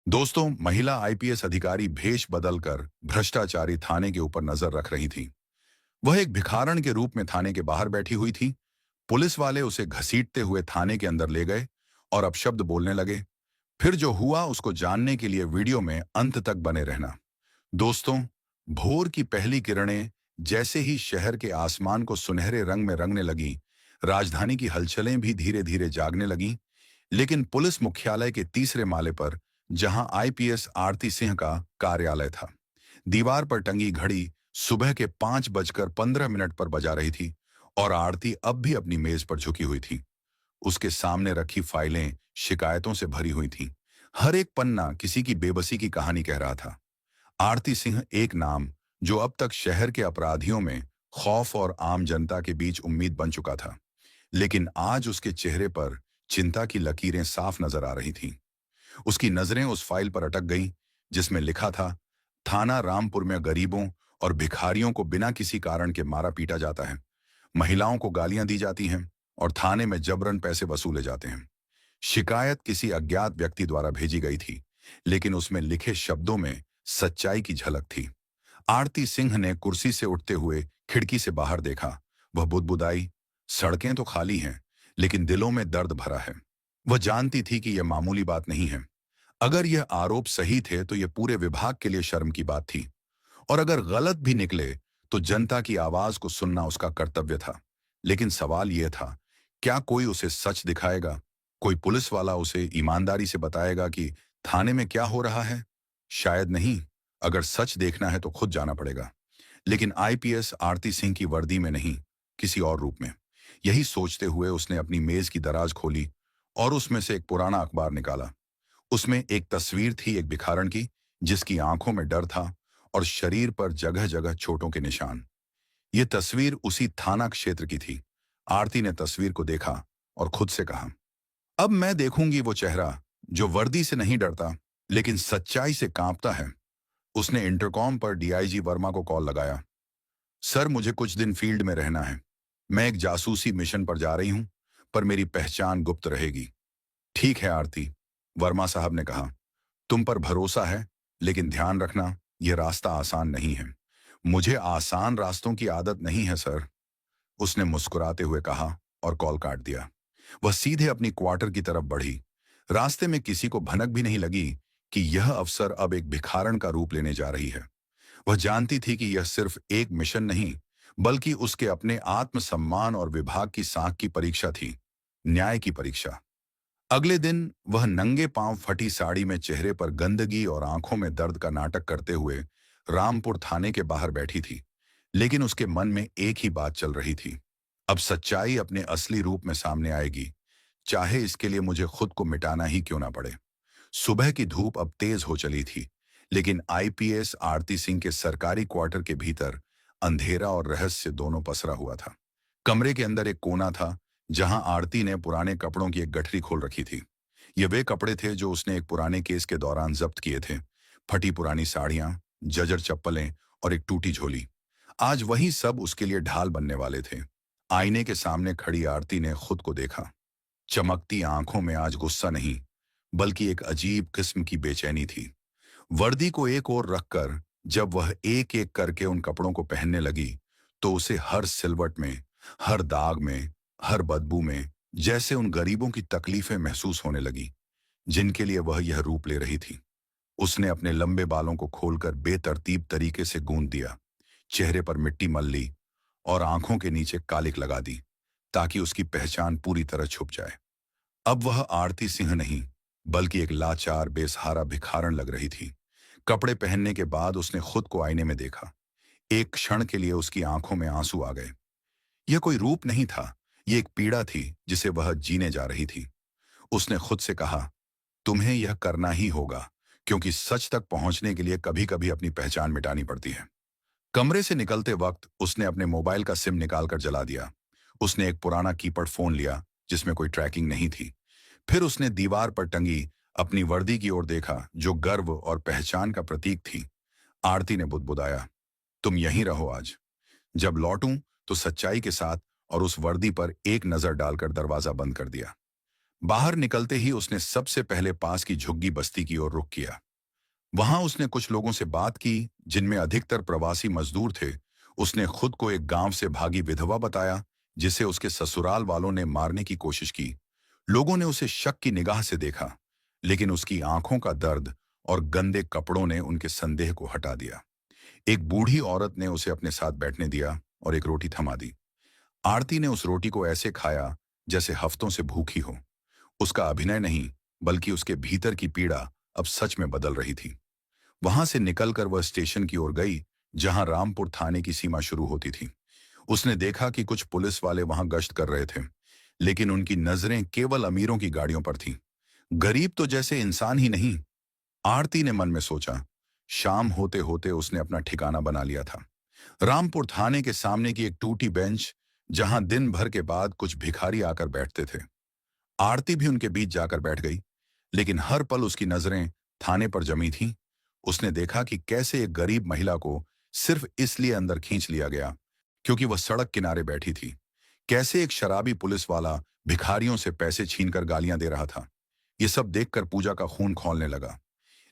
दोस्तों, महिला आईपीएस अधिकारी भेष बदलकर भ्रष्टाचारी थाने के ऊपर नजर रख रही थी। वह एक भिखारन के रूप में थाने के बाहर बैठी हुई थी। पुलिस वाले उसे घसीटते हुए थाने के अंदर ले गए और अपशब्द बोलने लगे। फिर जो हुआ उसको जानने के लिए वीडियो में अंत तक बने रहना। दोस्तों, भोर की पहली किरणें जैसे ही शहर के आसमान को सुनहरे रंग में रंगने लगी, राजधानी की हलचलें भी धीरे धीरे जागने लगीं। लेकिन पुलिस मुख्यालय के तीसरे माले पर, जहां आईपीएस आरती सिंह का कार्यालय था, दीवार पर टंगी घड़ी सुबह के 5:15 पर बजा रही थी और आरती अब भी अपनी मेज पर झुकी हुई थी। उसके सामने रखी फाइलें शिकायतों से भरी हुई थीं। हर एक पन्ना किसी की बेबसी की कहानी कह रहा था। आरती सिंह एक नाम जो अब तक शहर के अपराधियों में खौफ और आम जनता के बीच उम्मीद बन चुका था। लेकिन आज उसके चेहरे पर चिंता की लकीरें साफ नजर आ रही थीं। उसकी नजरें उस फाइल पर अटक गईं जिसमें लिखा था, थाना रामपुर में गरीबों और भिखारियों को बिना किसी कारण के मारा पीटा जाता है, महिलाओं को गालियां दी जाती हैं और थाने में जबरन पैसे वसूले जाते हैं। शिकायत किसी अज्ञात व्यक्ति द्वारा भेजी गई थी, लेकिन उसमें लिखे शब्दों में सच्चाई की झलक थी। आरती सिंह ने कुर्सी से उठते हुए खिड़की से बाहर देखा। वह बुदबुदाई, सड़कें तो खाली हैं, लेकिन दिलों में दर्द भरा है। वह जानती थी कि यह मामूली बात नहीं है। अगर यह आरोप सही थे तो यह पूरे विभाग के लिए शर्म की बात थी, और अगर गलत भी निकले तो जनता की आवाज को सुनना उसका कर्तव्य था। लेकिन सवाल यह था, क्या कोई उसे सच दिखाएगा? कोई पुलिस वाला उसे ईमानदारी से बताएगा कि थाने में क्या हो रहा है? शायद नहीं। अगर सच देखना है तो खुद जाना पड़ेगा। लेकिन आईपीएस आरती सिंह की वर्दी में नहीं, किसी और रूप में। यही सोचते हुए उसने अपनी मेज की दराज खोली और उसमें से एक पुराना अखबार निकाला। उसमें एक तस्वीर थी, एक भिखारन की, जिसकी आंखों में डर था और शरीर पर जगह जगह चोटों के निशान। ये तस्वीर उसी थाना क्षेत्र की थी। आरती ने तस्वीर को देखा और खुद से कहा, अब मैं देखूंगी वो चेहरा जो वर्दी से नहीं डरता, लेकिन सच्चाई से कांपता है। उसने इंटरकॉम पर डीआईजी वर्मा को कॉल लगाया। सर, मुझे कुछ दिन फील्ड में रहना है। मैं एक जासूसी मिशन पर जा रही हूं, पर मेरी पहचान गुप्त रहेगी। ठीक है आरती, वर्मा साहब ने कहा। तुम पर भरोसा है, लेकिन ध्यान रखना, यह रास्ता आसान नहीं है। मुझे आसान रास्तों की आदत नहीं है सर, उसने मुस्कुराते हुए कहा और कॉल काट दिया। वह सीधे अपनी क्वार्टर की तरफ बढ़ी। रास्ते में किसी को भनक भी नहीं लगी कि यह अफसर अब एक भिखारन का रूप लेने जा रही है। वह जानती थी कि यह सिर्फ एक मिशन नहीं, बल्कि उसके अपने आत्मसम्मान और विभाग की साख की परीक्षा थी, न्याय की परीक्षा। अगले दिन वह नंगे पांव, फटी साड़ी में, चेहरे पर गंदगी और आंखों में दर्द का नाटक करते हुए रामपुर थाने के बाहर बैठी थी। लेकिन उसके मन में एक ही बात चल रही थी, अब सच्चाई अपने असली रूप में सामने आएगी, चाहे इसके लिए मुझे खुद को मिटाना ही क्यों ना पड़े। सुबह की धूप अब तेज हो चली थी, लेकिन आईपीएस आरती सिंह के सरकारी क्वार्टर के भीतर अंधेरा और रहस्य दोनों पसरा हुआ था। कमरे के अंदर एक कोना था जहां आरती ने पुराने कपड़ों की एक गठरी खोल रखी थी। ये वे कपड़े थे जो उसने एक पुराने केस के दौरान जब्त किए थे। फटी पुरानी साड़ियां, जजर चप्पलें और एक टूटी झोली। आज वही सब उसके लिए ढाल बनने वाले थे। आईने के सामने खड़ी आरती ने खुद को देखा। चमकती आंखों में आज गुस्सा नहीं, बल्कि एक अजीब किस्म की बेचैनी थी। वर्दी को एक ओर रखकर जब वह एक एक करके उन कपड़ों को पहनने लगी, तो उसे हर सिलवट में, हर दाग में, हर बदबू में जैसे उन गरीबों की तकलीफें महसूस होने लगी, जिनके लिए वह यह रूप ले रही थी। उसने अपने लंबे बालों को खोलकर बेतरतीब तरीके से गूंद दिया, चेहरे पर मिट्टी मल ली और आंखों के नीचे कालिक लगा दी, ताकि उसकी पहचान पूरी तरह छुप जाए। अब वह आरती सिंह नहीं, बल्कि एक लाचार, बेसहारा भिखारन लग रही थी। कपड़े पहनने के बाद उसने खुद को आईने में देखा। एक क्षण के लिए उसकी आंखों में आंसू आ गए। यह कोई रूप नहीं था, यह एक पीड़ा थी जिसे वह जीने जा रही थी। उसने खुद से कहा, तुम्हें यह करना ही होगा, क्योंकि सच तक पहुंचने के लिए कभी कभी अपनी पहचान मिटानी पड़ती है। कमरे से निकलते वक्त उसने अपने मोबाइल का सिम निकालकर जला दिया। उसने एक पुराना कीपैड फोन लिया जिसमें कोई ट्रैकिंग नहीं थी। फिर उसने दीवार पर टंगी अपनी वर्दी की ओर देखा, जो गर्व और पहचान का प्रतीक थी। आरती ने बुदबुदाया, तुम यहीं रहो आज। जब लौटूं तो सच्चाई के साथ, और उस वर्दी पर एक नजर डालकर दरवाजा बंद कर दिया। बाहर निकलते ही उसने सबसे पहले पास की झुग्गी बस्ती की ओर रुख किया। वहां उसने कुछ लोगों से बात की, जिनमें अधिकतर प्रवासी मजदूर थे। उसने खुद को एक गांव से भागी विधवा बताया, जिसे उसके ससुराल वालों ने मारने की कोशिश की। लोगों ने उसे शक की निगाह से देखा, लेकिन उसकी आंखों का दर्द और गंदे कपड़ों ने उनके संदेह को हटा दिया। एक बूढ़ी औरत ने उसे अपने साथ बैठने दिया और एक रोटी थमा दी। आरती ने उस रोटी को ऐसे खाया जैसे हफ्तों से भूखी हो। उसका अभिनय नहीं, बल्कि उसके भीतर की पीड़ा अब सच में बदल रही थी। वहां से निकलकर वह स्टेशन की ओर गई, जहां रामपुर थाने की सीमा शुरू होती थी। उसने देखा कि कुछ पुलिस वाले वहां गश्त कर रहे थे, लेकिन उनकी नजरें केवल अमीरों की गाड़ियों पर थीं। गरीब तो जैसे इंसान ही नहीं। आरती ने मन में सोचा। शाम होते होते उसने अपना ठिकाना बना लिया था। रामपुर थाने के सामने की एक टूटी बेंच, जहां दिन भर के बाद कुछ भिखारी आकर बैठते थे। आरती भी उनके बीच जाकर बैठ गई, लेकिन हर पल उसकी नजरें थाने पर जमी थीं। उसने देखा कि कैसे एक गरीब महिला को सिर्फ इसलिए अंदर खींच लिया गया क्योंकि वह सड़क किनारे बैठी थी। कैसे एक शराबी पुलिस वाला भिखारियों से पैसे छीनकर गालियां दे रहा था। ये सब देखकर पूजा का खून खौलने लगा,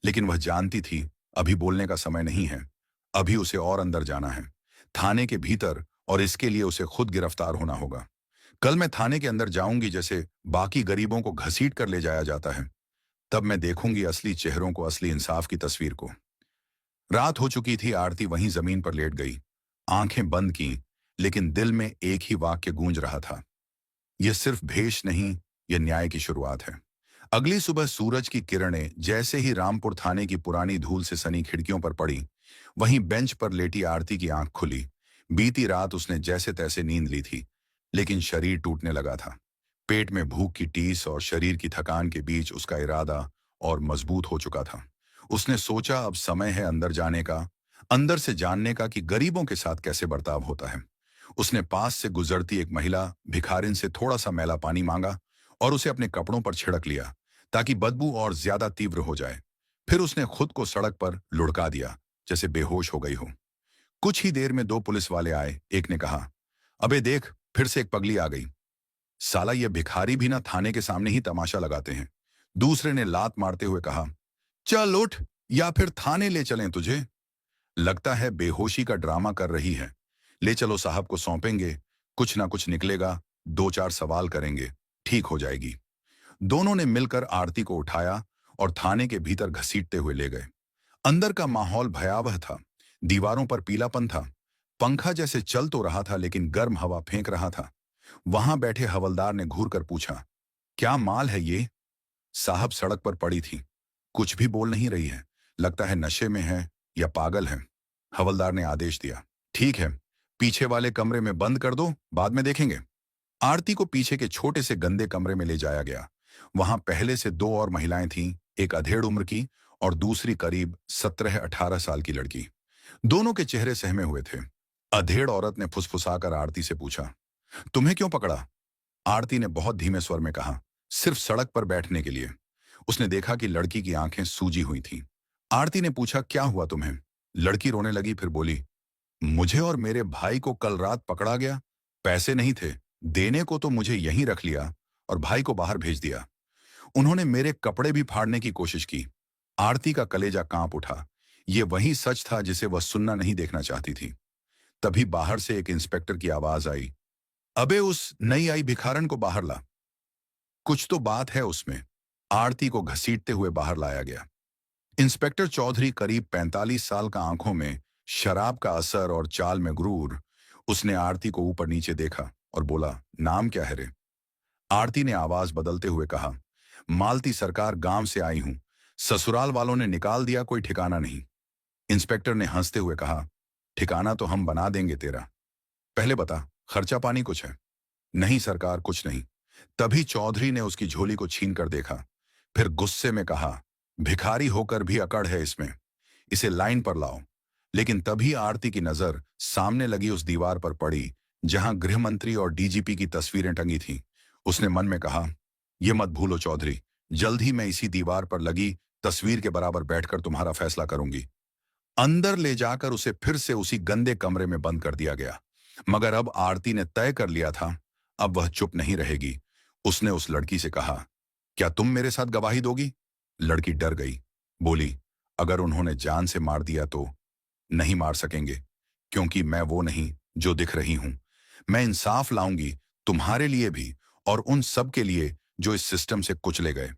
लेकिन वह जानती थी अभी बोलने का समय नहीं है। अभी उसे और अंदर जाना है, थाने के भीतर, और इसके लिए उसे खुद गिरफ्तार होना होगा। कल मैं थाने के अंदर जाऊंगी, जैसे बाकी गरीबों को घसीट कर ले जाया जाता है। तब मैं देखूंगी असली चेहरों को, असली इंसाफ की तस्वीर को। रात हो चुकी थी। आरती वहीं जमीन पर लेट गई, आंखें बंद की, लेकिन दिल में एक ही वाक्य गूंज रहा था। यह सिर्फ भेष नहीं, यह न्याय की शुरुआत है। अगली सुबह सूरज की किरणें जैसे ही रामपुर थाने की पुरानी धूल से सनी खिड़कियों पर पड़ी, वहीं बेंच पर लेटी आरती की आंख खुली। बीती रात उसने जैसे तैसे नींद ली थी, लेकिन शरीर टूटने लगा था। पेट में भूख की टीस और शरीर की थकान के बीच उसका इरादा और मजबूत हो चुका था। उसने सोचा अब समय है अंदर जाने का, अंदर से जानने का कि गरीबों के साथ कैसे बर्ताव होता है। उसने पास से गुजरती एक महिला भिखारिन से थोड़ा सा मैला पानी मांगा और उसे अपने कपड़ों पर छिड़क लिया, ताकि बदबू और ज्यादा तीव्र हो जाए। फिर उसने खुद को सड़क पर लुढ़का दिया, जैसे बेहोश हो गई हो। कुछ ही देर में दो पुलिस वाले आए। एक ने कहा, अबे देख, फिर से एक पगली आ गई। साला ये भिखारी भी ना थाने के सामने ही तमाशा लगाते हैं। दूसरे ने लात मारते हुए कहा, चल उठ, या फिर थाने ले चलें तुझे। लगता है बेहोशी का ड्रामा कर रही है। ले चलो, साहब को सौंपेंगे, कुछ ना कुछ निकलेगा, दो चार सवाल करेंगे, ठीक हो जाएगी। दोनों ने मिलकर आरती को उठाया और थाने के भीतर घसीटते हुए ले गए। अंदर का माहौल भयावह था। दीवारों पर पीलापन था। पंखा जैसे चल तो रहा था, लेकिन गर्म हवा फेंक रहा था। वहां बैठे हवलदार ने घूर कर पूछा, क्या माल है ये? साहब सड़क पर पड़ी थी, कुछ भी बोल नहीं रही है। लगता है नशे में है या पागल है। हवलदार ने आदेश दिया। ठीक है, पीछे वाले कमरे में बंद कर दो, बाद में देखेंगे। आरती को पीछे के छोटे से गंदे कमरे में ले जाया गया। वहां पहले से दो और महिलाएं थीं, एक अधेड़ उम्र की और दूसरी करीब 17-18 साल की लड़की। दोनों के चेहरे सहमे हुए थे। अधेड़ औरत ने फुसफुसाकर आरती से पूछा, तुम्हें क्यों पकड़ा? आरती ने बहुत धीमे स्वर में कहा, सिर्फ सड़क पर बैठने के लिए। उसने देखा कि लड़की की आंखें सूजी हुई थीं। आरती ने पूछा, क्या हुआ तुम्हें? लड़की रोने लगी, फिर बोली, मुझे और मेरे भाई को कल रात पकड़ा गया। पैसे नहीं थे देने को, तो मुझे यहीं रख लिया और भाई को बाहर भेज दिया। उन्होंने मेरे कपड़े भी फाड़ने की कोशिश की। आरती का कलेजा कांप उठा। ये वही सच था जिसे वह सुनना नहीं देखना चाहती थी। तभी बाहर से एक इंस्पेक्टर की आवाज आई, अबे उस नई आई भिखारन को बाहर ला। कुछ तो बात है उसमें। आरती को घसीटते हुए बाहर लाया गया। इंस्पेक्टर चौधरी करीब 45 साल का, आंखों में शराब का असर और चाल में गुरूर। उसने आरती को ऊपर नीचे देखा और बोला, नाम क्या है रे? आरती ने आवाज बदलते हुए कहा, मालती सरकार, गांव से आई हूं। ससुराल वालों ने निकाल दिया, कोई ठिकाना नहीं। इंस्पेक्टर ने हंसते हुए कहा, ठिकाना तो हम बना देंगे तेरा। पहले बता, खर्चा पानी कुछ है? नहीं सरकार, कुछ नहीं। तभी चौधरी ने उसकी झोली को छीन कर देखा, फिर गुस्से में कहा, भिखारी होकर भी अकड़ है इसमें, इसे लाइन पर लाओ। लेकिन तभी आरती की नजर सामने लगी उस दीवार पर पड़ी, जहां गृह मंत्री और डीजीपी की तस्वीरें टंगी थीं। उसने मन में कहा, यह मत भूलो चौधरी, जल्द ही मैं इसी दीवार पर लगी तस्वीर के बराबर बैठकर तुम्हारा फैसला करूंगी। अंदर ले जाकर उसे फिर से उसी गंदे कमरे में बंद कर दिया गया। मगर अब आरती ने तय कर लिया था, अब वह चुप नहीं रहेगी। उसने उस लड़की से कहा, क्या तुम मेरे साथ गवाही दोगी? लड़की डर गई। बोली, अगर उन्होंने जान से मार दिया तो? नहीं मार सकेंगे, क्योंकि मैं वो नहीं जो दिख रही हूं। मैं इंसाफ लाऊंगी, तुम्हारे लिए भी और उन सब के लिए जो इस सिस्टम से कुचले गए।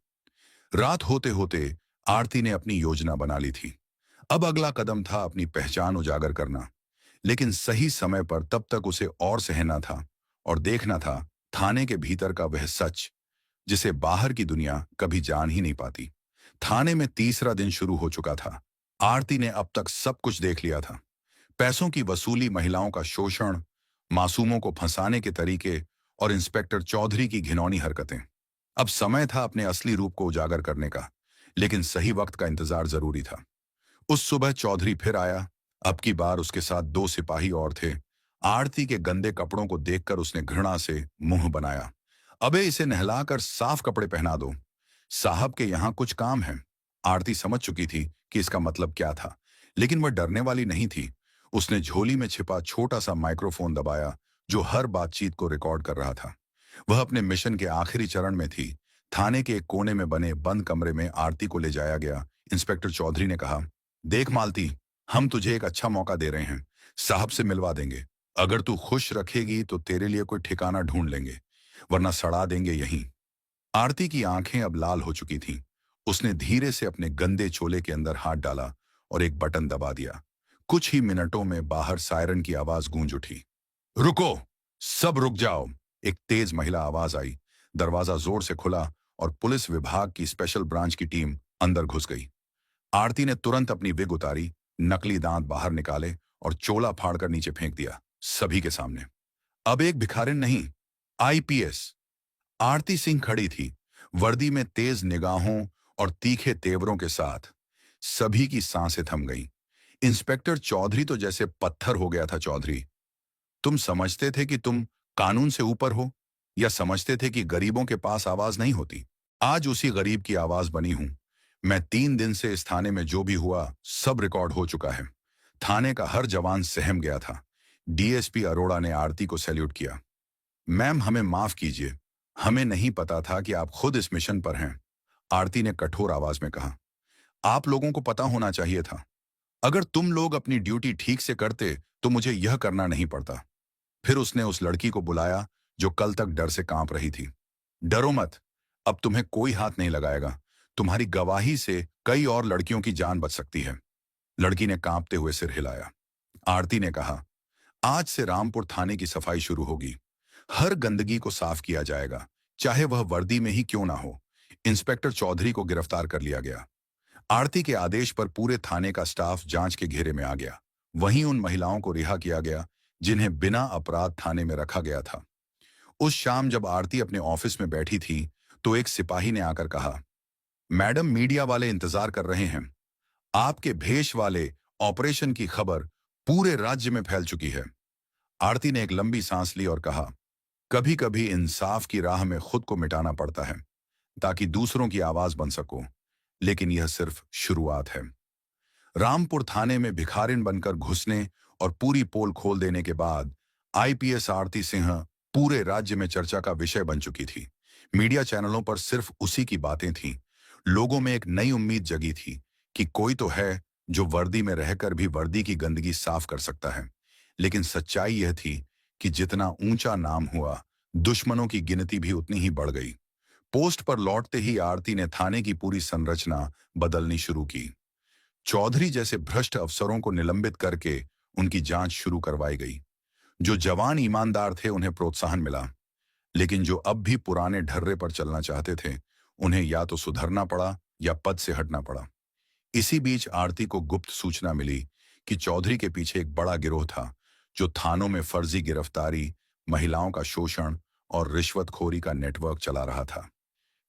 रात होते होते आरती ने अपनी योजना बना ली थी। अब अगला कदम था अपनी पहचान उजागर करना, लेकिन सही समय पर तब तक उसे और सहना था और देखना था थाने के भीतर का वह सच जिसे बाहर की दुनिया कभी जान ही नहीं पाती। थाने में तीसरा दिन शुरू हो चुका था। आरती ने अब तक सब कुछ देख लिया था। पैसों की वसूली, महिलाओं का शोषण, मासूमों को फंसाने के तरीके और इंस्पेक्टर चौधरी की घिनौनी हरकतें। अब समय था अपने असली रूप को उजागर करने का, लेकिन सही वक्त का इंतजार जरूरी था। उस सुबह चौधरी फिर आया। अब की बार उसके साथ 2 सिपाही और थे। आरती के गंदे कपड़ों को देखकर उसने घृणा से मुंह बनाया। अबे इसे नहलाकर साफ कपड़े पहना दो, साहब के यहाँ कुछ काम है। आरती समझ चुकी थी कि इसका मतलब क्या था, लेकिन वह डरने वाली नहीं थी। उसने झोली में छिपा छोटा सा माइक्रोफोन दबाया जो हर बातचीत को रिकॉर्ड कर रहा था। वह अपने मिशन के आखिरी चरण में थी। थाने के एक कोने में बने बंद कमरे में आरती को ले जाया गया। इंस्पेक्टर चौधरी ने कहा, देख मालती, हम तुझे एक अच्छा मौका दे रहे हैं। साहब से मिलवा देंगे। अगर तू खुश रखेगी तो तेरे लिए कोई ठिकाना ढूंढ लेंगे, वरना सड़ा देंगे यहीं। आरती की आंखें अब लाल हो चुकी थीं। उसने धीरे से अपने गंदे चोले के अंदर हाथ डाला और एक बटन दबा दिया। कुछ ही मिनटों में बाहर सायरन की आवाज गूंज उठी। रुको, सब रुक जाओ। एक तेज महिला आवाज आई। दरवाजा जोर से खुला और पुलिस विभाग की स्पेशल ब्रांच की टीम अंदर घुस गई। आरती ने तुरंत अपनी विग उतारी, नकली दांत बाहर निकाले और चोला फाड़कर नीचे फेंक दिया, सभी के सामने। अब एक भिखारिन नहीं, आईपीएस। आरती सिंह खड़ी थी, वर्दी में, तेज निगाहों और तीखे तेवरों के साथ। सभी की सांसें थम गईं। इंस्पेक्टर चौधरी तो जैसे पत्थर हो गया था। चौधरी, तुम समझते थे कि तुम कानून से ऊपर हो, या समझते थे कि गरीबों के पास आवाज नहीं होती? आज उसी गरीब की आवाज बनी हूं। मैं 3 दिन से इस थाने में जो भी हुआ सब रिकॉर्ड हो चुका है। थाने का हर जवान सहम गया था। डीएसपी अरोड़ा ने आरती को सैल्यूट किया। मैम, हमें माफ कीजिए, हमें नहीं पता था कि आप खुद इस मिशन पर हैं। आरती ने कठोर आवाज में कहा, आप लोगों को पता होना चाहिए था। अगर तुम लोग अपनी ड्यूटी ठीक से करते तो मुझे यह करना नहीं पड़ता। फिर उसने उस लड़की को बुलाया जो कल तक डर से कांप रही थी। डरो मत, अब तुम्हें कोई हाथ नहीं लगाएगा। तुम्हारी गवाही से कई और लड़कियों की जान बच सकती है। लड़की ने कांपते हुए सिर हिलाया। आरती ने कहा, आज से रामपुर थाने की सफाई शुरू होगी। हर गंदगी को साफ किया जाएगा, चाहे वह वर्दी में ही क्यों ना हो। इंस्पेक्टर चौधरी को गिरफ्तार कर लिया गया। आरती के आदेश पर पूरे थाने का स्टाफ जांच के घेरे में आ गया। वहीं उन महिलाओं को रिहा किया गया जिन्हें बिना अपराध थाने में रखा गया था। उस शाम जब आरती अपने ऑफिस में बैठी थी तो एक सिपाही ने आकर कहा, मैडम, मीडिया वाले इंतजार कर रहे हैं। आपके भेष वाले ऑपरेशन की खबर पूरे राज्य में फैल चुकी है। आरती ने एक लंबी सांस ली और कहा, कभी कभी इंसाफ की राह में खुद को मिटाना पड़ता है ताकि दूसरों की आवाज बन सको, लेकिन यह सिर्फ शुरुआत है। रामपुर थाने में भिखारिन बनकर घुसने और पूरी पोल खोल देने के बाद आईपीएस आरती सिंह पूरे राज्य में चर्चा का विषय बन चुकी थी। मीडिया चैनलों पर सिर्फ उसी की बातें थीं। लोगों में एक नई उम्मीद जगी थी कि कोई तो है जो वर्दी में रहकर भी वर्दी की गंदगी साफ कर सकता है। लेकिन सच्चाई यह थी कि जितना ऊंचा नाम हुआ, दुश्मनों की गिनती भी उतनी ही बढ़ गई। पोस्ट पर लौटते ही आरती ने थाने की पूरी संरचना बदलनी शुरू की। चौधरी जैसे भ्रष्ट अफसरों को निलंबित करके उनकी जांच शुरू करवाई गई। जो जवान ईमानदार थे उन्हें प्रोत्साहन मिला, लेकिन जो अब भी पुराने ढर्रे पर चलना चाहते थे उन्हें या तो सुधरना पड़ा या पद से हटना पड़ा। इसी बीच आरती को गुप्त सूचना मिली कि चौधरी के पीछे एक बड़ा गिरोह था जो थानों में फर्जी गिरफ्तारी, महिलाओं का शोषण और रिश्वतखोरी का नेटवर्क चला रहा था।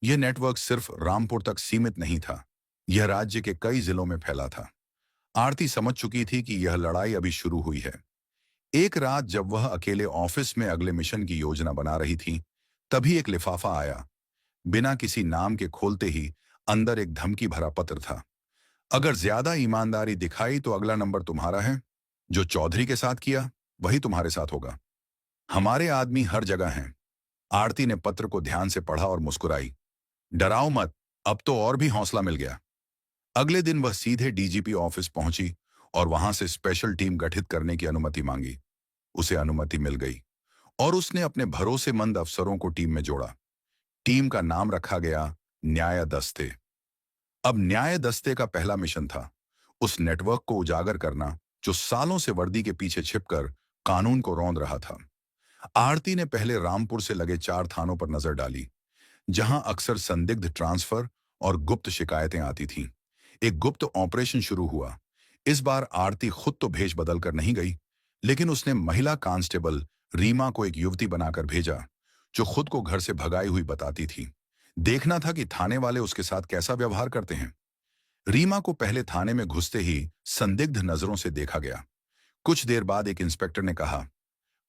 यह नेटवर्क सिर्फ रामपुर तक सीमित नहीं था, यह राज्य के कई जिलों में फैला था। आरती समझ चुकी थी कि यह लड़ाई अभी शुरू हुई है। एक रात जब वह अकेले ऑफिस में अगले मिशन की योजना बना रही थी, तभी एक लिफाफा आया। बिना किसी नाम के खोलते ही अंदर एक धमकी भरा पत्र था। अगर ज्यादा ईमानदारी दिखाई तो अगला नंबर तुम्हारा है। जो चौधरी के साथ किया वही तुम्हारे साथ होगा। हमारे आदमी हर जगह हैं। आरती ने पत्र को ध्यान से पढ़ा और मुस्कुराई। डराओ मत, अब तो और भी हौसला मिल गया। अगले दिन वह सीधे डीजीपी ऑफिस पहुंची और वहां से स्पेशल टीम गठित करने की अनुमति मांगी। उसे अनुमति मिल गई और उसने अपने भरोसेमंद अफसरों को टीम में जोड़ा। टीम का नाम रखा गया न्याय दस्ते। अब न्याय दस्ते का पहला मिशन था उस नेटवर्क को उजागर करना जो सालों से वर्दी के पीछे छिपकर कानून को रौंद रहा था। आरती ने पहले रामपुर से लगे 4 थानों पर नजर डाली, जहां अक्सर संदिग्ध ट्रांसफर और गुप्त शिकायतें आती थीं। एक गुप्त ऑपरेशन शुरू हुआ। इस बार आरती खुद तो भेष बदलकर नहीं गई, लेकिन उसने महिला कांस्टेबल रीमा को एक युवती बनाकर भेजा, जो खुद को घर से भगाई हुई बताती थी। देखना था कि थाने वाले उसके साथ कैसा व्यवहार करते हैं। रीमा को पहले थाने में घुसते ही संदिग्ध नजरों से देखा गया। कुछ देर बाद एक इंस्पेक्टर ने कहा,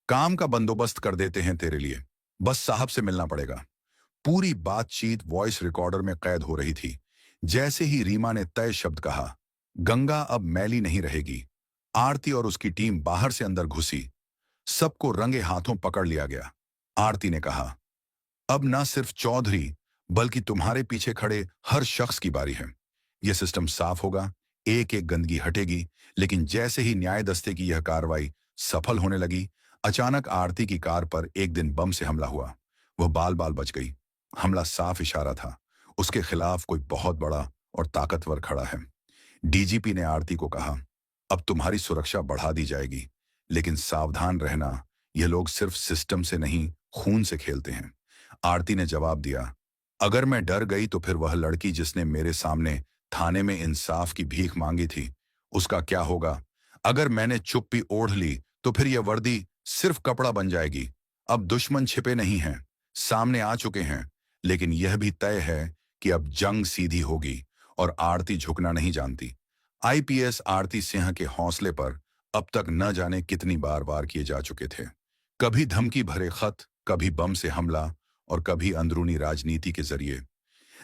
काम का बंदोबस्त कर देते हैं तेरे लिए, बस साहब से मिलना पड़ेगा। पूरी बातचीत वॉइस रिकॉर्डर में कैद हो रही थी। जैसे ही रीमा ने तय शब्द कहा, गंगा अब मैली नहीं रहेगी, आरती और उसकी टीम बाहर से अंदर घुसी। सबको रंगे हाथों पकड़ लिया गया। आरती ने कहा, अब ना सिर्फ चौधरी बल्कि तुम्हारे पीछे खड़े हर शख्स की बारी है। यह सिस्टम साफ होगा, एक एक गंदगी हटेगी। लेकिन जैसे ही न्याय दस्ते की यह कार्रवाई सफल होने लगी, अचानक आरती की कार पर एक दिन बम से हमला हुआ। वह बाल बाल बच गई। हमला साफ इशारा था, उसके खिलाफ कोई बहुत बड़ा और ताकतवर खड़ा है। डीजीपी ने आरती को कहा, अब तुम्हारी सुरक्षा बढ़ा दी जाएगी, लेकिन सावधान रहना, ये लोग सिर्फ सिस्टम से नहीं, खून से खेलते हैं। आरती ने जवाब दिया, अगर मैं डर गई तो फिर वह लड़की जिसने मेरे सामने थाने में इंसाफ की भीख मांगी थी, उसका क्या होगा? अगर मैंने चुप्पी ओढ़ ली तो फिर यह वर्दी सिर्फ कपड़ा बन जाएगी। अब दुश्मन छिपे नहीं हैं, सामने आ चुके हैं। लेकिन यह भी तय है कि अब जंग सीधी होगी और आरती झुकना नहीं जानती। आईपीएस आरती सिंह के हौसले पर अब तक न जाने कितनी बार वार किए जा चुके थे। कभी धमकी भरे खत, कभी बम से हमला और कभी अंदरूनी राजनीति के जरिए।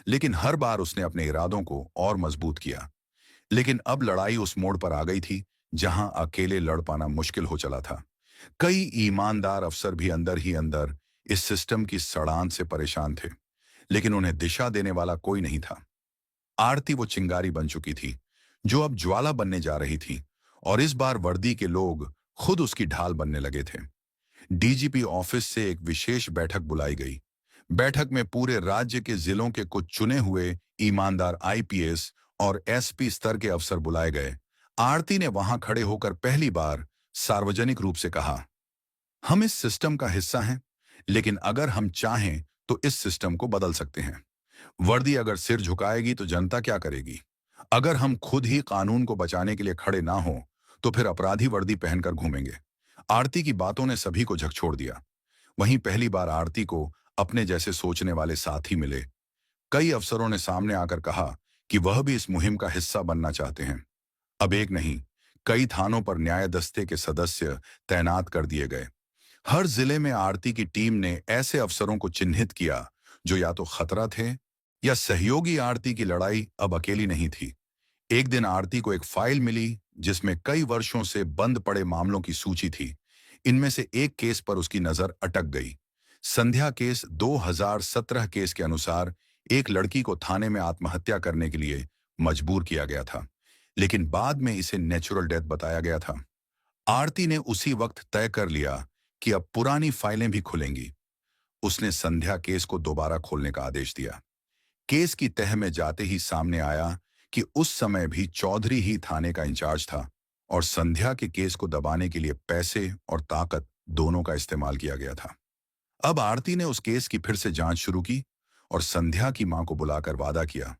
लेकिन हर बार उसने अपने इरादों को और मजबूत किया। लेकिन अब लड़ाई उस मोड़ पर आ गई थी जहां अकेले लड़ पाना मुश्किल हो चला था। कई ईमानदार अफसर भी अंदर ही अंदर इस सिस्टम की सड़ान से परेशान थे, लेकिन उन्हें दिशा देने वाला कोई नहीं था। आरती वो चिंगारी बन चुकी थी जो अब ज्वाला बनने जा रही थी, और इस बार वर्दी के लोग खुद उसकी ढाल बनने लगे थे। डीजीपी ऑफिस से एक विशेष बैठक बुलाई गई। बैठक में पूरे राज्य के जिलों के कुछ चुने हुए ईमानदार आईपीएस और एसपी स्तर के अफसर बुलाए गए। आरती ने वहां खड़े होकर पहली बार सार्वजनिक रूप से कहा, हम इस सिस्टम का हिस्सा हैं, लेकिन अगर हम चाहें तो इस सिस्टम को बदल सकते हैं। वर्दी अगर सिर झुकाएगी तो जनता क्या करेगी? अगर हम खुद ही कानून को बचाने के लिए खड़े ना हो तो फिर अपराधी वर्दी पहनकर घूमेंगे। आरती की बातों ने सभी को झकझोर दिया। वहीं पहली बार आरती को अपने जैसे सोचने वाले साथी मिले। कई अफसरों ने सामने आकर कहा कि वह भी इस मुहिम का हिस्सा बनना चाहते हैं। अब एक नहीं, कई थानों पर न्याय दस्ते के सदस्य तैनात कर दिए गए। हर जिले में आरती की टीम ने ऐसे अफसरों को चिन्हित किया जो या तो खतरा थे या सहयोगी। आरती की लड़ाई अब अकेली नहीं थी। एक दिन आरती को एक फाइल मिली जिसमें कई वर्षों से बंद पड़े मामलों की सूची थी। इनमें से एक केस पर उसकी नजर अटक गई। संध्या केस 2017 केस के अनुसार एक लड़की को थाने में आत्महत्या करने के लिए मजबूर किया गया था, लेकिन बाद में इसे नेचुरल डेथ बताया गया था। आरती ने उसी वक्त तय कर लिया कि अब पुरानी फाइलें भी खुलेंगी। उसने संध्या केस को दोबारा खोलने का आदेश दिया। केस की तह में जाते ही सामने आया कि उस समय भी चौधरी ही थाने का इंचार्ज था और संध्या के केस को दबाने के लिए पैसे और ताकत दोनों का इस्तेमाल किया गया था। अब आरती ने उस केस की फिर से जांच शुरू की और संध्या की मां को बुलाकर वादा किया,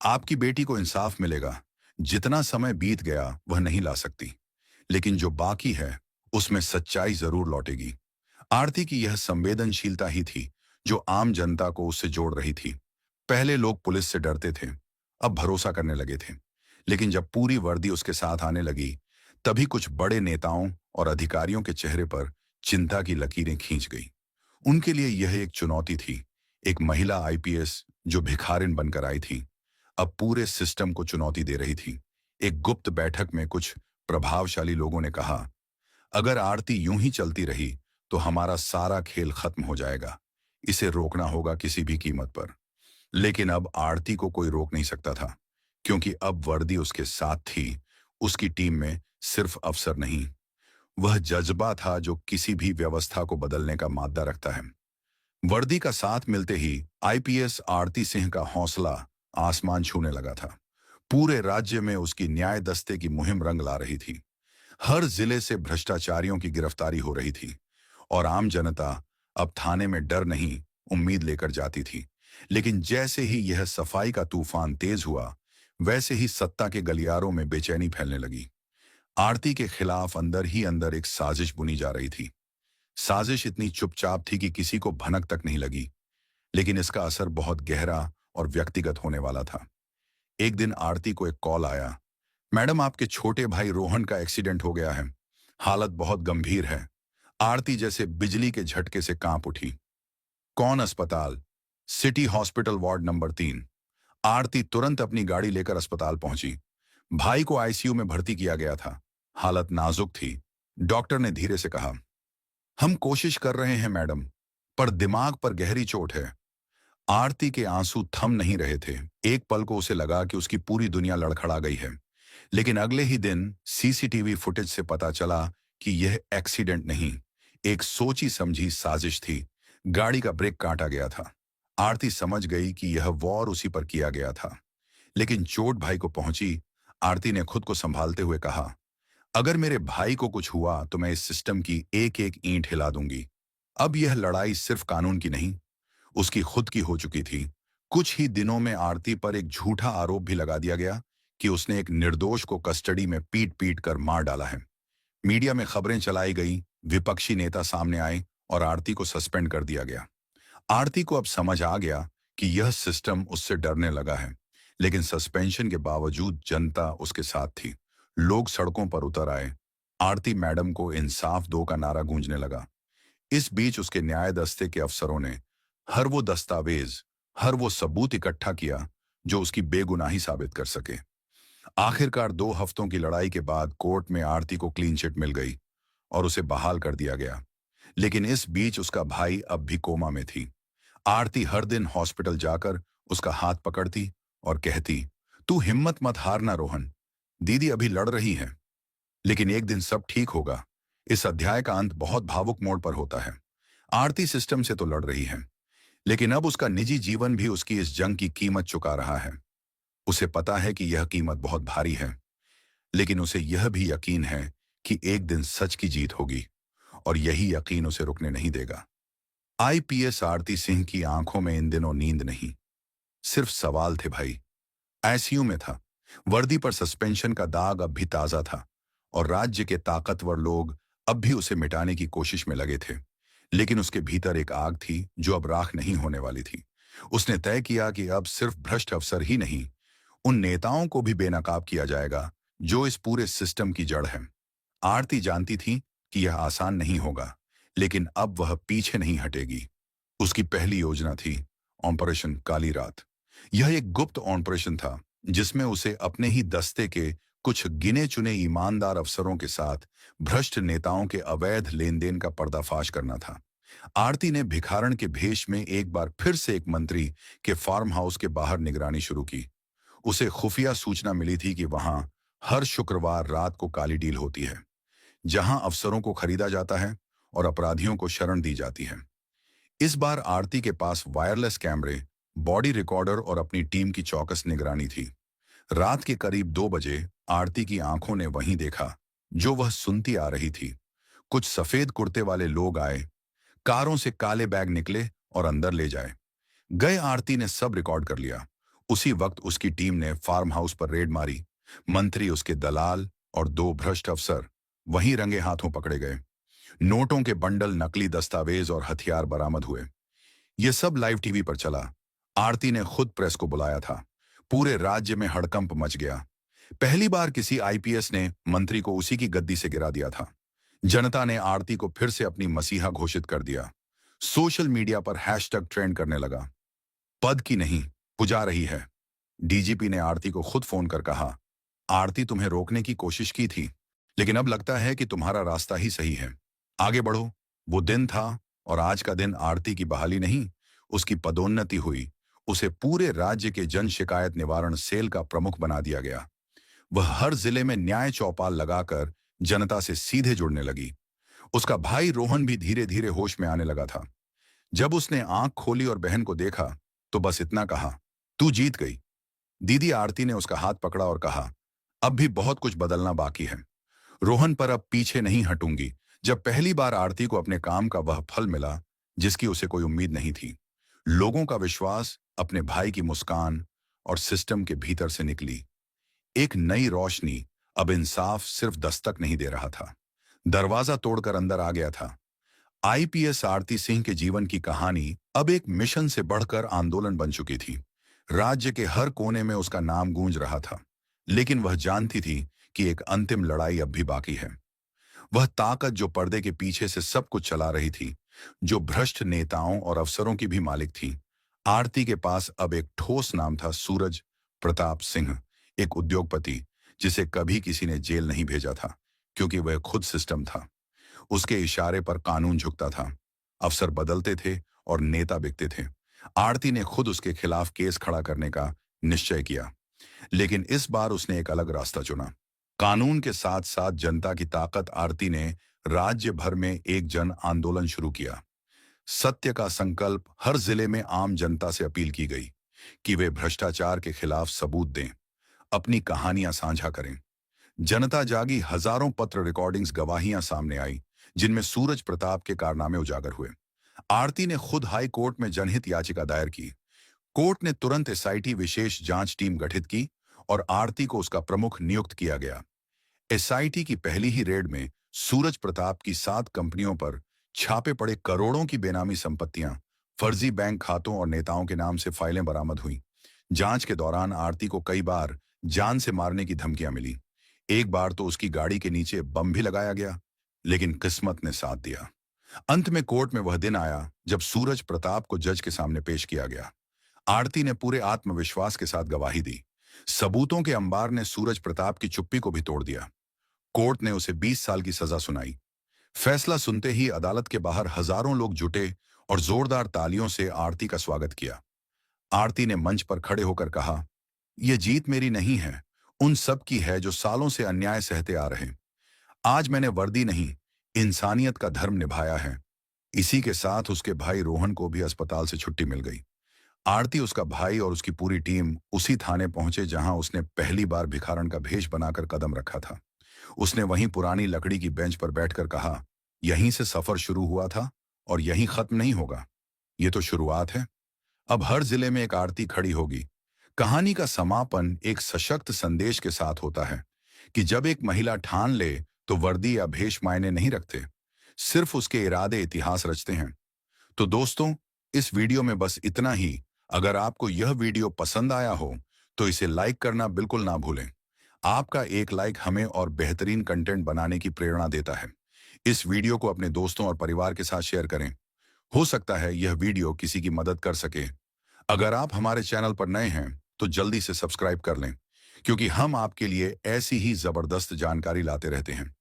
आपकी बेटी को इंसाफ मिलेगा। जितना समय बीत गया वह नहीं ला सकती, लेकिन जो बाकी है उसमें सच्चाई जरूर लौटेगी। आरती की यह संवेदनशीलता ही थी जो आम जनता को उससे जोड़ रही थी। पहले लोग पुलिस से डरते थे, अब भरोसा करने लगे थे। लेकिन जब पूरी वर्दी उसके साथ आने लगी, तभी कुछ बड़े नेताओं और अधिकारियों के चेहरे पर चिंता की लकीरें खींच गई। उनके लिए यह एक चुनौती थी। एक महिला आईपीएस जो भिखारिन बनकर आई थी, अब पूरे सिस्टम को चुनौती दे रही थी। एक गुप्त बैठक में कुछ प्रभावशाली लोगों ने कहा, अगर आरती यूं ही चलती रही तो हमारा सारा खेल खत्म हो जाएगा। इसे रोकना होगा किसी भी कीमत पर। लेकिन अब आरती को कोई रोक नहीं सकता था, क्योंकि अब वर्दी उसके साथ थी। उसकी टीम में सिर्फ अफसर नहीं, वह जज्बा था जो किसी भी व्यवस्था को बदलने का मादा रखता है। वर्दी का साथ मिलते ही आईपीएस आरती सिंह का हौसला आसमान छूने लगा था। पूरे राज्य में उसकी न्याय दस्ते की मुहिम रंग ला रही थी। हर जिले से भ्रष्टाचारियों की गिरफ्तारी हो रही थी और आम जनता अब थाने में डर नहीं, उम्मीद लेकर जाती थी। लेकिन जैसे ही यह सफाई का तूफान तेज हुआ, वैसे ही सत्ता के गलियारों में बेचैनी फैलने लगी। आरती के खिलाफ अंदर ही अंदर एक साजिश बुनी जा रही थी। साजिश इतनी चुपचाप थी कि किसी को भनक तक नहीं लगी, लेकिन इसका असर बहुत गहरा और व्यक्तिगत होने वाला था। एक दिन आरती को एक कॉल आया, मैडम आपके छोटे भाई रोहन का एक्सीडेंट हो गया है, हालत बहुत गंभीर है। आरती जैसे बिजली के झटके से कांप उठी। कौन अस्पताल? City hospital ward number 3। आरती तुरंत अपनी गाड़ी लेकर अस्पताल पहुंची। भाई को आईसीयू में भर्ती किया गया था। हालत नाजुक थी। डॉक्टर ने धीरे से कहा, हम कोशिश कर रहे हैं मैडम, पर दिमाग पर गहरी चोट है। आरती के आंसू थम नहीं रहे थे। एक पल को उसे लगा कि उसकी पूरी दुनिया लड़खड़ा गई है। लेकिन अगले ही दिन सीसीटीवी फुटेज से पता चला कि यह एक्सीडेंट नहीं, एक सोची समझी साजिश थी। गाड़ी का ब्रेक काटा गया था। आरती समझ गई कि यह वॉर उसी पर किया गया था। लेकिन चोट भाई को पहुंची। आरती ने खुद को संभालते हुए कहा, अगर मेरे भाई को कुछ हुआ तो मैं इस सिस्टम की एक एक ईंट हिला दूंगी। अब यह लड़ाई सिर्फ कानून की नहीं, उसकी खुद की हो चुकी थी। कुछ ही दिनों में आरती पर एक झूठा आरोप भी लगा दिया गया कि उसने एक निर्दोष को कस्टडी में पीट पीट कर मार डाला है। मीडिया में खबरें चलाई गई, विपक्षी नेता सामने आए और आरती को सस्पेंड कर दिया गया। आरती को अब समझ आ गया कि यह सिस्टम उससे डरने लगा है। लेकिन सस्पेंशन के बावजूद जनता उसके साथ थी। लोग सड़कों पर उतर आए। आरती मैडम को इंसाफ दो का नारा गूंजने लगा। इस बीच उसके न्याय दस्ते के अफसरों ने हर वो दस्तावेज, हर वो सबूत इकट्ठा किया जो उसकी बेगुनाही साबित कर सके। आखिरकार 2 हफ्तों की लड़ाई के बाद कोर्ट में आरती को क्लीन चिट मिल गई और उसे बहाल कर दिया गया। लेकिन इस बीच उसका भाई अब भी कोमा में थी। आरती हर दिन हॉस्पिटल जाकर उसका हाथ पकड़ती और कहती, तू हिम्मत मत हारना रोहन, दीदी अभी लड़ रही है। लेकिन एक दिन सब ठीक होगा। इस अध्याय का अंत बहुत भावुक मोड़ पर होता है। आरती सिस्टम से तो लड़ रही है, लेकिन अब उसका निजी जीवन भी उसकी इस जंग की कीमत चुका रहा है। उसे पता है कि यह कीमत बहुत भारी है, लेकिन उसे यह भी यकीन है कि एक दिन सच की जीत होगी और यही यकीन उसे रुकने नहीं देगा। आईपीएस आरती सिंह की आंखों में इन दिनों नींद नहीं, सिर्फ सवाल थे भाई। आईसीयू में था। वर्दी पर सस्पेंशन का दाग अब भी ताजा था और राज्य के ताकतवर लोग अब भी उसे मिटाने की कोशिश में लगे थे। लेकिन उसके भीतर एक आग थी जो अब राख नहीं होने वाली थी। उसने तय किया कि अब सिर्फ भ्रष्ट अफसर ही नहीं, उन नेताओं को भी बेनकाब किया जाएगा जो इस पूरे सिस्टम की जड़ है। आरती जानती थी कि यह आसान नहीं होगा, लेकिन अब वह पीछे नहीं हटेगी। उसकी पहली योजना थी ऑपरेशन काली रात। यह एक गुप्त ऑपरेशन था जिसमें उसे अपने ही दस्ते के कुछ गिने चुने ईमानदार अफसरों के साथ भ्रष्ट नेताओं के अवैध लेन देन का पर्दाफाश करना था। आरती ने भिखारण के भेष में एक बार फिर से एक मंत्री के फार्म हाउस के बाहर निगरानी शुरू की। उसे खुफिया सूचना मिली थी कि वहां हर शुक्रवार रात को काली डील होती है, जहां अफसरों को खरीदा जाता है और अपराधियों को शरण दी जाती है। इस बार आरती के पास वायरलेस कैमरे, बॉडी रिकॉर्डर और अपनी टीम की चौकस निगरानी थी। रात के करीब 2 बजे आरती की आंखों ने वहीं देखा जो वह सुनती आ रही थी। कुछ सफेद कुर्ते वाले लोग आए, कारों से काले बैग निकले और अंदर ले जाए गए। आरती ने सब रिकॉर्ड कर लिया। उसी वक्त उसकी टीम ने फार्म हाउस पर रेड मारी। मंत्री, उसके दलाल और 2 भ्रष्ट अफसर वहीं रंगे हाथों पकड़े गए। नोटों के बंडल, नकली दस्तावेज और हथियार बरामद हुए। यह सब लाइव टीवी पर चला। आरती ने खुद प्रेस को बुलाया था। पूरे राज्य में हड़कंप मच गया। पहली बार किसी आईपीएस ने मंत्री को उसी की गद्दी से गिरा दिया था। जनता ने आरती को फिर से अपनी मसीहा घोषित कर दिया। सोशल मीडिया पर हैशटैग ट्रेंड करने लगा, पद की नहीं, पुजा रही है। डीजीपी ने आरती को खुद फोन कर कहा, आरती तुम्हें रोकने की कोशिश की थी, लेकिन अब लगता है कि तुम्हारा रास्ता ही सही है। आगे बढ़ो। वो दिन था और आज का दिन आरती की बहाली नहीं, उसकी पदोन्नति हुई। उसे पूरे राज्य के जन शिकायत निवारण सेल का प्रमुख बना दिया गया। वह हर जिले में न्याय चौपाल लगाकर जनता से सीधे जुड़ने लगी। उसका भाई रोहन भी धीरे धीरे होश में आने लगा था। जब उसने आंख खोली और बहन को देखा तो बस इतना कहा, तू जीत गई। दीदी आरती ने उसका हाथ पकड़ा और कहा, अब भी बहुत कुछ बदलना बाकी है। रोहन पर अब पीछे नहीं हटूंगी। जब पहली बार आरती को अपने काम का वह फल मिला जिसकी उसे कोई उम्मीद नहीं थी, लोगों का विश्वास अपने भाई की मुस्कान और सिस्टम के भीतर से निकली। एक नई रोशनी अब इंसाफ सिर्फ दस्तक नहीं दे रहा था, दरवाजा तोड़कर अंदर आ गया था। आईपीएस आरती सिंह के जीवन की कहानी अब एक मिशन से बढ़कर आंदोलन बन चुकी थी। राज्य के हर कोने में उसका नाम गूंज रहा था, लेकिन वह जानती थी कि एक अंतिम लड़ाई अब भी बाकी है। वह ताकत जो पर्दे के पीछे से सब कुछ चला रही थी, जो भ्रष्ट नेताओं और अफसरों की भी मालिक थी। आरती के पास अब एक ठोस नाम था, सूरज प्रताप सिंह, एक उद्योगपति जिसे कभी किसी ने जेल नहीं भेजा था, क्योंकि वह खुद सिस्टम था। उसके इशारे पर कानून झुकता था, अफसर बदलते थे और नेता बिकते थे। आरती ने खुद उसके खिलाफ केस खड़ा करने का निश्चय किया, लेकिन इस बार उसने एक अलग रास्ता चुना। कानून के साथ साथ जनता की ताकत। आरती ने राज्य भर में एक जन आंदोलन शुरू किया। सत्य का संकल्प। हर जिले में आम जनता से अपील की गई कि वे भ्रष्टाचार के खिलाफ सबूत दें, अपनी कहानियां साझा करें। जनता जागी। हजारों पत्र रिकॉर्डिंग्स गवाहियां सामने आई, जिनमें सूरज प्रताप के कारनामे उजागर हुए। आरती ने खुद हाई कोर्ट में जनहित याचिका दायर की। कोर्ट ने तुरंत एसआईटी विशेष जांच टीम गठित की और आरती को उसका प्रमुख नियुक्त किया गया। एसआईटी की पहली ही रेड में सूरज प्रताप की 7 कंपनियों पर छापे पड़े। करोड़ों की बेनामी संपत्तियां, फर्जी बैंक खातों और नेताओं के नाम से फाइलें बरामद हुई। जांच के दौरान आरती को कई बार जान से मारने की धमकियां मिली। एक बार तो उसकी गाड़ी के नीचे बम भी लगाया गया, लेकिन किस्मत ने साथ दिया। अंत में कोर्ट में वह दिन आया जब सूरज प्रताप को जज के सामने पेश किया गया। आरती ने पूरे आत्मविश्वास के साथ गवाही दी। सबूतों के अंबार ने सूरज प्रताप की चुप्पी को भी तोड़ दिया। कोर्ट ने उसे 20 साल की सजा सुनाई। फैसला सुनते ही अदालत के बाहर हजारों लोग जुटे और जोरदार तालियों से आरती का स्वागत किया। आरती ने मंच पर खड़े होकर कहा, यह जीत मेरी नहीं है, उन सब की है जो सालों से अन्याय सहते आ रहे हैं। आज मैंने वर्दी नहीं, इंसानियत का धर्म निभाया है। इसी के साथ उसके भाई रोहन को भी अस्पताल से छुट्टी मिल गई। आरती, उसका भाई और उसकी पूरी टीम उसी थाने पहुंचे जहां उसने पहली बार भिखारन का भेष बनाकर कदम रखा था। उसने वहीं पुरानी लकड़ी की बेंच पर बैठकर कहा, यहीं से सफर शुरू हुआ था और यहीं खत्म नहीं होगा। ये तो शुरुआत है। अब हर जिले में एक आरती खड़ी होगी। कहानी का समापन एक सशक्त संदेश के साथ होता है कि जब एक महिला ठान ले तो वर्दी या भेष मायने नहीं रखते, सिर्फ उसके इरादे इतिहास रचते हैं। तो दोस्तों, इस वीडियो में बस इतना ही। अगर आपको यह वीडियो पसंद आया हो तो इसे लाइक करना बिल्कुल ना भूलें। आपका एक लाइक हमें और बेहतरीन कंटेंट बनाने की प्रेरणा देता है। इस वीडियो को अपने दोस्तों और परिवार के साथ शेयर करें। हो सकता है यह वीडियो किसी की मदद कर सके। अगर आप हमारे चैनल पर नए हैं तो जल्दी से सब्सक्राइब कर लें, क्योंकि हम आपके लिए ऐसी ही जबरदस्त जानकारी लाते रहते हैं।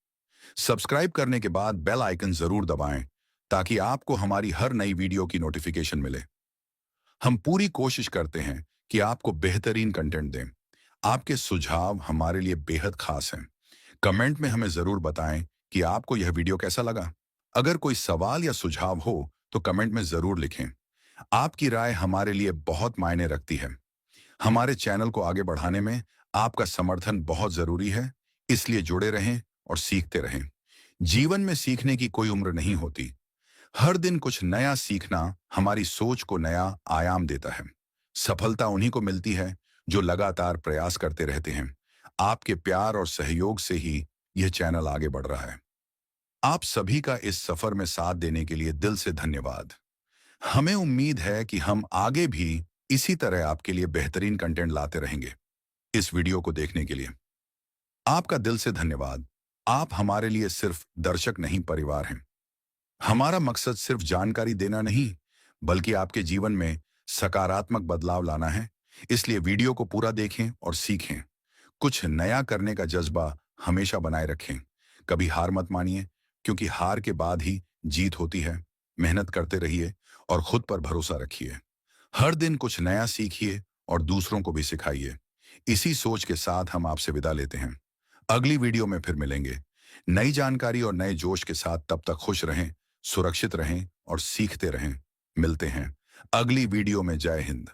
सब्सक्राइब करने के बाद बेल आइकन जरूर दबाएं ताकि आपको हमारी हर नई वीडियो की नोटिफिकेशन मिले। हम पूरी कोशिश करते हैं कि आपको बेहतरीन कंटेंट दें। आपके सुझाव हमारे लिए बेहद खास हैं। कमेंट में हमें जरूर बताएं कि आपको यह वीडियो कैसा लगा। अगर कोई सवाल या सुझाव हो तो कमेंट में जरूर लिखें। आपकी राय हमारे लिए बहुत मायने रखती है। हमारे चैनल को आगे बढ़ाने में आपका समर्थन बहुत जरूरी है, इसलिए जुड़े रहें और सीखते रहें। जीवन में सीखने की कोई उम्र नहीं होती। हर दिन कुछ नया सीखना हमारी सोच को नया आयाम देता है। सफलता उन्हीं को मिलती है जो लगातार प्रयास करते रहते हैं। आपके प्यार और सहयोग से ही यह चैनल आगे बढ़ रहा है। आप सभी का इस सफर में साथ देने के लिए दिल से धन्यवाद। हमें उम्मीद है कि हम आगे भी इसी तरह आपके लिए बेहतरीन कंटेंट लाते रहेंगे। इस वीडियो को देखने के लिए आपका दिल से धन्यवाद। आप हमारे लिए सिर्फ दर्शक नहीं, परिवार हैं। हमारा मकसद सिर्फ जानकारी देना नहीं, बल्कि आपके जीवन में सकारात्मक बदलाव लाना है। इसलिए वीडियो को पूरा देखें और सीखें। कुछ नया करने का जज्बा हमेशा बनाए रखें। कभी हार मत मानिए, क्योंकि हार के बाद ही जीत होती है। मेहनत करते रहिए और खुद पर भरोसा रखिए। हर दिन कुछ नया सीखिए और दूसरों को भी सिखाइए। इसी सोच के साथ हम आपसे विदा लेते हैं। अगली वीडियो में फिर मिलेंगे नई जानकारी और नए जोश के साथ। तब तक खुश रहें, सुरक्षित रहें और सीखते रहें। मिलते हैं अगली वीडियो में। जय हिंद।